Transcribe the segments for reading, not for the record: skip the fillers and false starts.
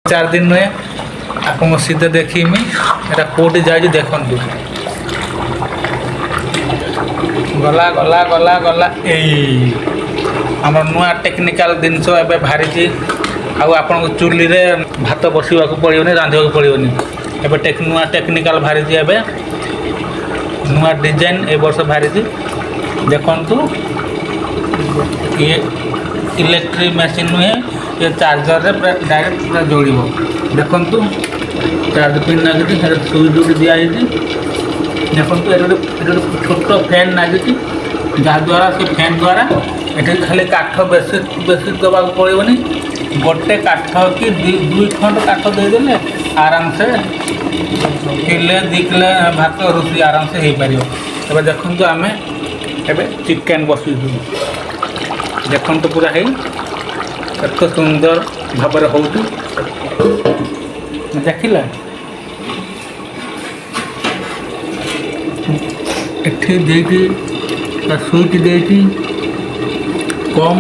चार दिन नुहे आपको सीधे देखीमी एटा कोटी जाए देखु गला गला गला गला यही आम नुआ टेक्निकाल जिनस ए बाहरी आपन चुली रे भात बसवा पड़ोनी रांधा पड़ोनी ए नुआ टेक्निकाल बाहरी ए नुआ डिजाइन ए वर्ष बाहरी देखु ये इलेक्ट्रिक मशीन नुहे ये चार्जर रे डायरेक्ट पूरा जोड़ देखु चार्ज पिन लगी सुई जोड़ी दिखाई देखु छोट फैन लगी जहाद्वारा से फैन द्वारा ये खाली काठ बेसी बेसी देवाक पड़ोनी गोटे काठ कि दुई खंड काठ देदेले आराम से किले दी किले भात रोषे आराम से हो पार। ए देखु आम ए चिकेन बस देखु पूरा है एत सुंदर भाव हो देखला एठी सुईट दे कम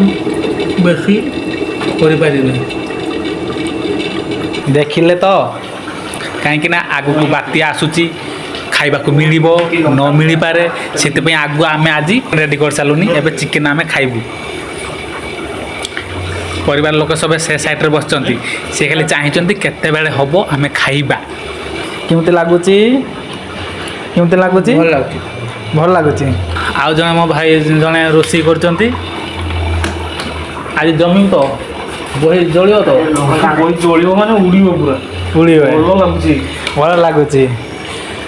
बेसी कर देखिले तो कहीं आगू बात्या आसूची खाइबा को मिल न मिल पारे से आगू आम आज रेडी कर सारूनी एवं चिकेन आम खाइबू परिवार लोक सब से साइड बस सी खाली चाहते केते बेले हम आम खाइबा केमती लगुच केमती लगुच भल लगुच आउ जने मो भाई जने रोषे कर आज जमी तो बही जलियो तो बही जलियो माने उड़ियो पूरा उड़ियो भल लगुच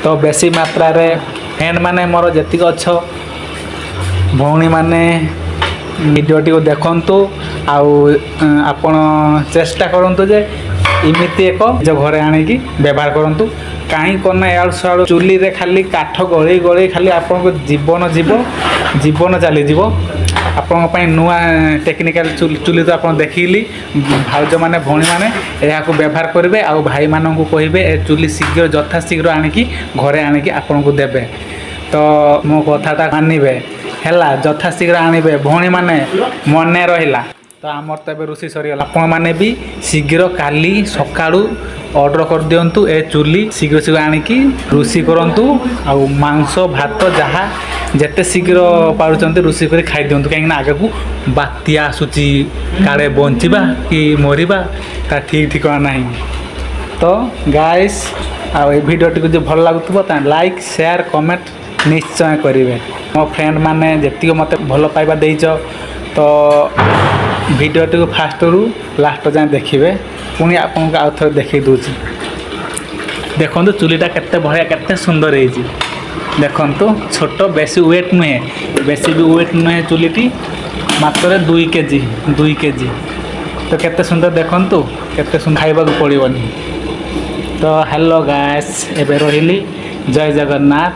तो बेसी मात्रा रे फैन माने मोर जेतिक अच्छ भौणी माने भिडियोटी को देखंतु आउ आपण चेष्टा करंतु जे इमिति एक जो घरे आनिकी व्यवहार करंतु कहीं करना यार साड़ चुली रे खाली काठ गली गली खाली आपन जीवन जीवन चली जीव आपण नुआ टेक्निकल चुली तो आप देखिली भाउज माने भौणी माने यहाँ को व्यवहार करेंगे आउ भाई मानू कहे ए चुली शीघ्र यथा शीघ्र आनिकी घरे आनिकी आपन को देबे तो मो कथाटा मानिबे हैला यथा शीघ्र आनिबे भौणी माने मने रहिला तो आमर तो ए रोषे सरीगला आपण मैंने भी शीघ्र काली सकाळू ऑर्डर कर दिंतु ए चुली शीघ्र शीघ्र आनिकी रोषे करंतु आउ मांस भात जहाँ जेते शीघ्र पारुचंती रोषे कर खाई दिंतु कहीं आगे को बात्या आसूची काले बंचिबा कि मरिबा ता ठीक ठिकाना नहीं। तो गाइस आ भिडियोटी को जो भल लगुथबो ता लाइक शेयर कमेंट निश्चय करेंगे मो फ्रेंड माने जेतिक मते भल पाइबा देइछ तो भिडियोटी को फास्ट रू लास्ट जाए देखिए पुणी आपको आउ थे देखे दूसरी देखो चुलीटा केते बढ़िया केते सुंदर है देखु छोट बेसी वेट नुहे बेसी भी वेट नुहे चुलीटी मात्र 2 केजी तो केते सुंदर देखु केते सुंदर खाइबा पड़ोनी। तो हेलो गाइस एबे रहिली जय जगन्नाथ।